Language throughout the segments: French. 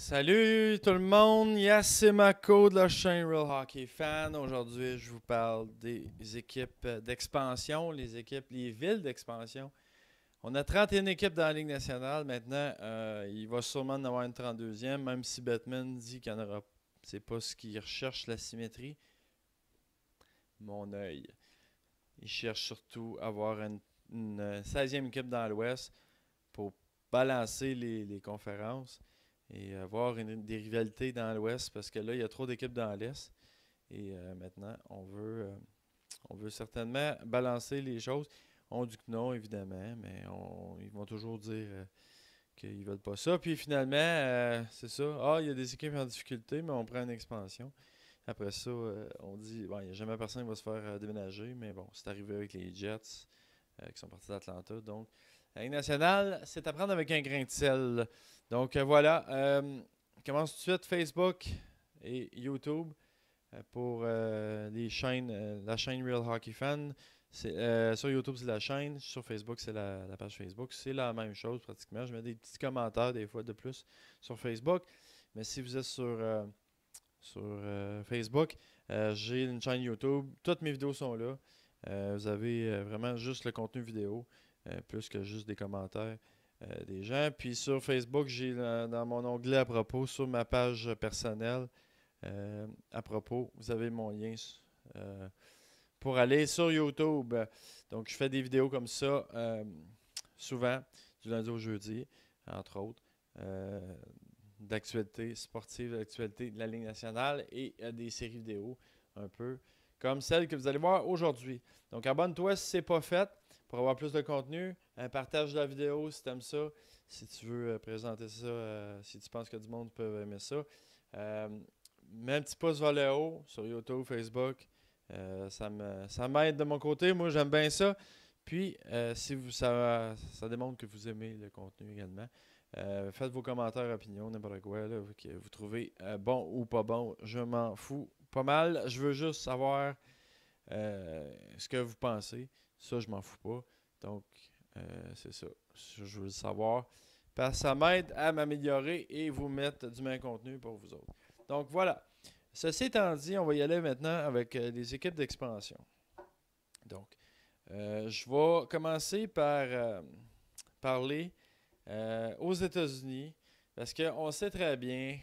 Salut tout le monde, Yassimako de la chaîne Real Hockey Fan. Aujourd'hui, je vous parle des équipes d'expansion, les villes d'expansion. On a 31 équipes dans la Ligue nationale. Maintenant, il va sûrement en avoir une 32e, même si Batman dit qu'il y en aura. C'est pas ce qu'il recherche, la symétrie. Mon œil. Il cherche surtout à avoir une 16e équipe dans l'Ouest pour balancer les conférences et avoir des rivalités dans l'Ouest parce que là, il y a trop d'équipes dans l'Est. Et maintenant, on veut certainement balancer les choses. On dit que non, évidemment, mais ils vont toujours dire qu'ils veulent pas ça. Puis finalement, c'est ça. Ah, il y a des équipes en difficulté, mais on prend une expansion. Après ça, on dit, bon, il n'y a jamais personne qui va se faire déménager, mais bon, c'est arrivé avec les Jets qui sont partis d'Atlanta. Donc, la Ligue nationale, c'est à prendre avec un grain de sel. Donc, voilà. On commence tout de suite Facebook et YouTube pour les chaînes, la chaîne Real Hockey Fan. Sur YouTube, c'est la chaîne. Sur Facebook, c'est la page Facebook. C'est la même chose pratiquement. Je mets des petits commentaires des fois de plus sur Facebook. Mais si vous êtes sur Facebook, j'ai une chaîne YouTube. Toutes mes vidéos sont là. Vous avez vraiment juste le contenu vidéo, plus que juste des commentaires des gens. Puis sur Facebook, j'ai dans mon onglet à propos, sur ma page personnelle, à propos, vous avez mon lien pour aller sur YouTube. Donc, je fais des vidéos comme ça souvent, du lundi au jeudi, entre autres. D'actualité sportive, d'actualité de la Ligue nationale et des séries vidéo un peu comme celle que vous allez voir aujourd'hui. Donc abonne-toi si c'est pas fait pour avoir plus de contenu. Partage la vidéo si tu aimes ça, si tu veux présenter ça, si tu penses que du monde peut aimer ça. Mets un petit pouce vers le haut sur YouTube, Facebook. Ça m'aide de mon côté. Moi, j'aime bien ça. Puis, si ça démontre que vous aimez le contenu également. Faites vos commentaires, opinions, n'importe quoi là, que vous trouvez bon ou pas bon. Je m'en fous pas mal. Je veux juste savoir ce que vous pensez. Ça, je m'en fous pas. Donc, c'est ça. Je veux le savoir. Parce que ça m'aide à m'améliorer et vous mettre du même contenu pour vous autres. Donc, voilà. Ceci étant dit, on va y aller maintenant avec les équipes d'expansion. Donc, je vais commencer par parler aux États-Unis, parce qu'on sait très bien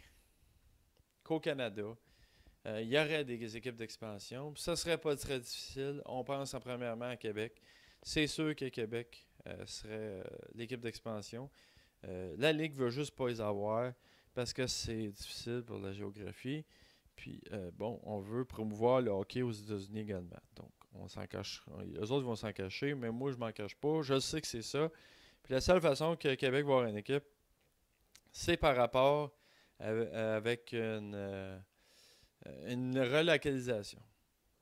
qu'au Canada, il y aurait des équipes d'expansion. Puis ça serait pas très difficile. On pense premièrement à Québec. C'est sûr que Québec serait l'équipe d'expansion. La Ligue veut juste pas les avoir parce que c'est difficile pour la géographie. Puis, bon, on veut promouvoir le hockey aux États-Unis également. Donc, on s'en cache. Eux autres vont s'en cacher, mais moi, je m'en cache pas. Je sais que c'est ça. Puis la seule façon que Québec va avoir une équipe, c'est par rapport avec une relocalisation.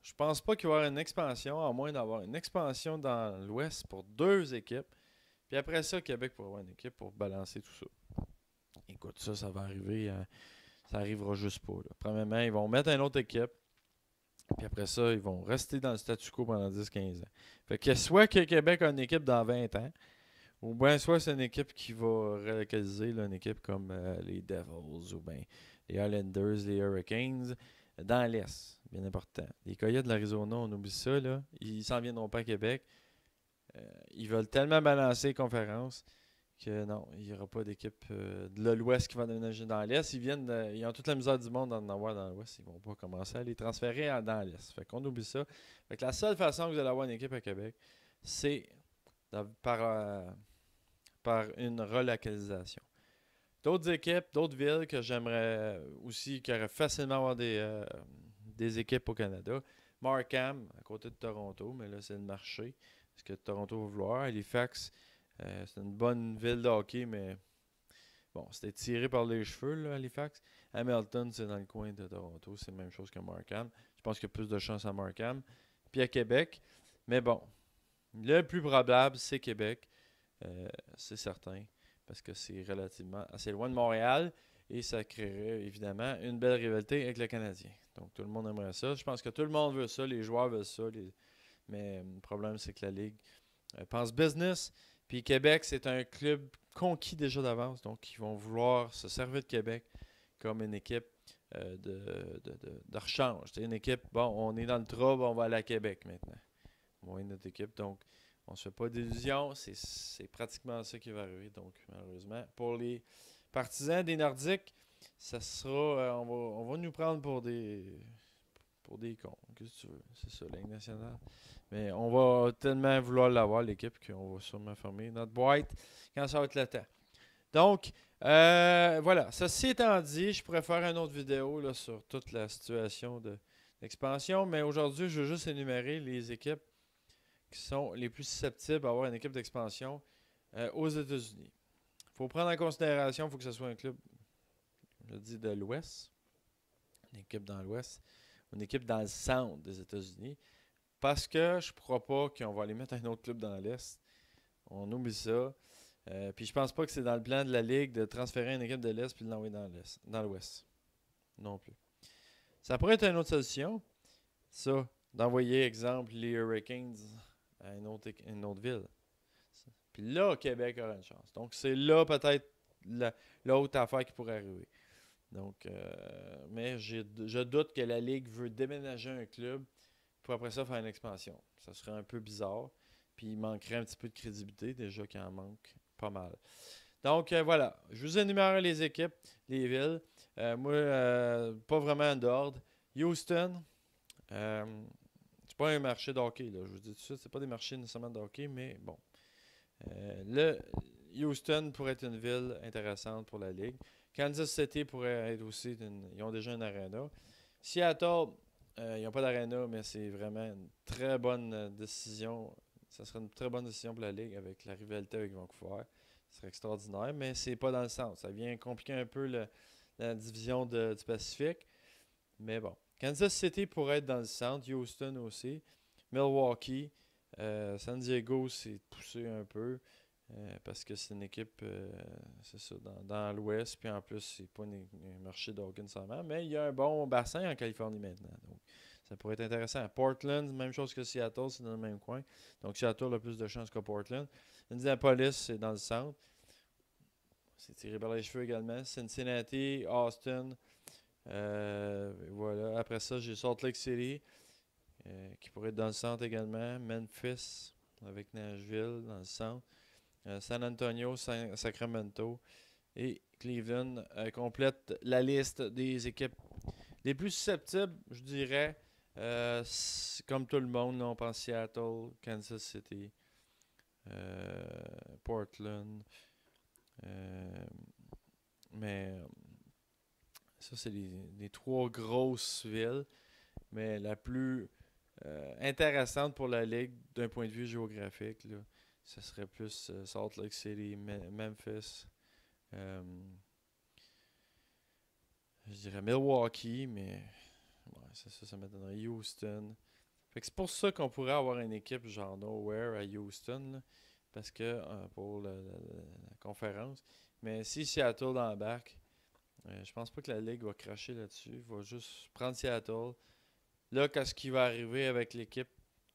Je pense pas qu'il va y avoir une expansion, à moins d'avoir une expansion dans l'Ouest pour deux équipes. Puis après ça, Québec pourra avoir une équipe pour balancer tout ça. Écoute, ça va arriver. Ça arrivera juste pas. Là. Premièrement, ils vont mettre une autre équipe. Puis après ça, ils vont rester dans le statu quo pendant 10-15 ans. Fait que soit que Québec a une équipe dans 20 ans, ou bien soit c'est une équipe qui va relocaliser, là, une équipe comme les Devils ou bien les Islanders, les Hurricanes, dans l'Est, bien important. Les Coyotes de l'Arizona, on oublie ça, là. Ils s'en viendront pas à Québec. Ils veulent tellement balancer les conférences que non, il n'y aura pas d'équipe de l'Ouest qui va déménager dans l'Est. Ils ont toute la misère du monde d'en avoir dans l'Ouest. Ils vont pas commencer à les transférer dans l'Est. Fait qu'on oublie ça. Fait que la seule façon que vous allez avoir une équipe à Québec, c'est par une relocalisation. D'autres équipes, d'autres villes que j'aimerais aussi, qui auraient facilement avoir des équipes au Canada. Markham, à côté de Toronto, mais là, c'est le marché. Ce que Toronto va vouloir. Halifax, c'est une bonne ville de hockey, mais bon, c'était tiré par les cheveux, là, Halifax. Hamilton, c'est dans le coin de Toronto. C'est la même chose que Markham. Je pense qu'il y a plus de chance à Markham. Puis à Québec. Mais bon, le plus probable, c'est Québec. C'est certain, parce que c'est relativement assez loin de Montréal et ça créerait évidemment une belle rivalité avec le Canadien. Donc tout le monde aimerait ça. Je pense que tout le monde veut ça, les joueurs veulent ça, mais le problème c'est que la Ligue pense business. Puis Québec, c'est un club conquis déjà d'avance. Donc, ils vont vouloir se servir de Québec comme une équipe de rechange. C'est une équipe, bon, on est dans le trouble, on va aller à Québec maintenant. On est notre équipe, donc on ne se fait pas d'illusions. C'est pratiquement ça qui va arriver. Donc, malheureusement, pour les partisans des Nordiques, ça sera, on va nous prendre pour des cons. Qu'est-ce que tu veux? C'est ça, la Ligue nationale. Mais on va tellement vouloir l'avoir, l'équipe, qu'on va sûrement fermer notre boîte quand ça va être le temps. Donc, voilà. Ceci étant dit, je pourrais faire une autre vidéo là, sur toute la situation d'expansion, mais aujourd'hui, je veux juste énumérer les équipes qui sont les plus susceptibles à avoir une équipe d'expansion aux États-Unis. Il faut prendre en considération, il faut que ce soit un club, je dis, de l'Ouest, une équipe dans l'Ouest, une équipe dans le centre des États-Unis, parce que je ne crois pas qu'on va aller mettre un autre club dans l'Est. On oublie ça. Puis je pense pas que c'est dans le plan de la Ligue de transférer une équipe de l'Est puis de l'envoyer dans l'Ouest. Non plus. Ça pourrait être une autre solution, ça, d'envoyer, exemple, les Hurricanes à une autre ville. Puis là, Québec aura une chance. Donc, c'est là peut-être l'autre affaire qui pourrait arriver. Donc, mais je doute que la Ligue veut déménager un club pour après ça faire une expansion. Ça serait un peu bizarre. Puis il manquerait un petit peu de crédibilité, déjà qu'il en manque pas mal. Donc, voilà. Je vous énumère les équipes, les villes. Moi, pas vraiment d'ordre. Houston, c'est pas un marché de hockey, là. Je vous dis tout de suite, c'est pas des marchés nécessairement de hockey, mais bon. Houston pourrait être une ville intéressante pour la Ligue. Kansas City pourrait être aussi, ils ont déjà une arena. Seattle, ils n'ont pas d'arena, mais c'est vraiment une très bonne décision. Ça serait une très bonne décision pour la Ligue avec la rivalité avec Vancouver. Ce serait extraordinaire, mais c'est pas dans le centre. Ça vient compliquer un peu la division du Pacifique. Mais bon. Kansas City pourrait être dans le centre. Houston aussi. Milwaukee. San Diego, c'est poussé un peu. Parce que c'est une équipe, c'est ça, dans l'Ouest. Puis en plus, c'est pas un marché d'hockey nécessairement. Mais il y a un bon bassin en Californie maintenant. Donc, ça pourrait être intéressant. Portland, même chose que Seattle, c'est dans le même coin. Donc, Seattle a plus de chances que Portland. Indianapolis, c'est dans le centre. C'est tiré par les cheveux également. Cincinnati, Austin. Voilà. Après ça, j'ai Salt Lake City, qui pourrait être dans le centre également. Memphis, avec Nashville, dans le centre. San Antonio, Sacramento et Cleveland complètent la liste des équipes les plus susceptibles, je dirais. Comme tout le monde, on pense Seattle, Kansas City, Portland. Mais ça, c'est les trois grosses villes. Mais la plus intéressante pour la Ligue d'un point de vue géographique, là, ce serait plus Salt Lake City, Memphis. Je dirais Milwaukee, mais ouais, ça m'étonnerait. Houston. Fait que c'est pour ça qu'on pourrait avoir une équipe genre Nowhere à Houston, là, parce que pour la conférence. Mais si Seattle embarque, je pense pas que la Ligue va cracher là-dessus. Il va juste prendre Seattle. Là, qu'est-ce qui va arriver avec l'équipe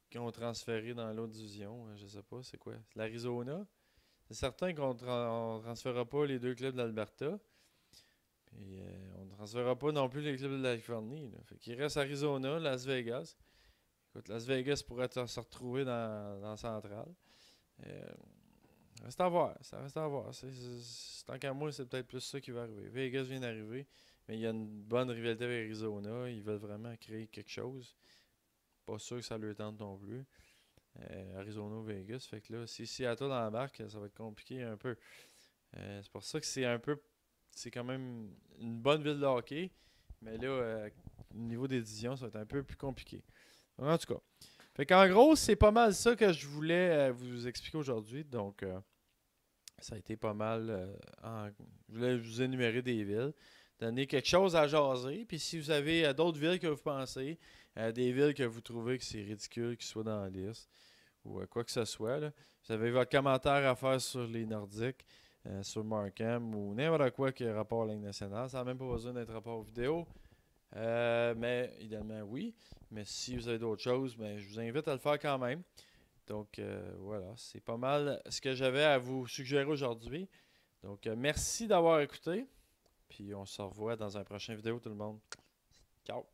qui ont transféré dans l'autre division? Je sais pas, c'est quoi? C'est l'Arizona? C'est certain qu'on ne transférera pas les deux clubs de l'Alberta. Puis on ne transférera pas non plus les clubs de la Californie. Là. Fait qu'il reste Arizona, Las Vegas. Écoute, Las Vegas pourrait se retrouver dans Central. Reste à voir. Ça reste à voir. Tant qu'à moi, c'est peut-être plus ça qui va arriver. Vegas vient d'arriver, mais il y a une bonne rivalité avec Arizona. Ils veulent vraiment créer quelque chose. Pas sûr que ça leur tente non plus. Arizona ou Vegas. Fait que là, si Seattle dans la marque, ça va être compliqué un peu. C'est pour ça que c'est un peu. C'est quand même une bonne ville de hockey. Mais là, au niveau des divisions, ça va être un peu plus compliqué. En tout cas. Fait qu'en gros, c'est pas mal ça que je voulais vous expliquer aujourd'hui. Donc, ça a été pas mal. Je voulais vous énumérer des villes, donner quelque chose à jaser. Puis si vous avez d'autres villes que vous pensez, des villes que vous trouvez que c'est ridicule qu'ils soient dans la liste, ou quoi que ce soit, là, vous avez votre commentaire à faire sur les Nordiques, sur Markham, ou n'importe quoi qui a rapport à la Ligue nationale. Ça n'a même pas besoin d'être rapport vidéo. Mais idéalement, oui. Mais si vous avez d'autres choses, ben, je vous invite à le faire quand même. Donc, voilà, c'est pas mal ce que j'avais à vous suggérer aujourd'hui. Donc, merci d'avoir écouté. Puis on se revoit dans un prochain vidéo, tout le monde. Ciao!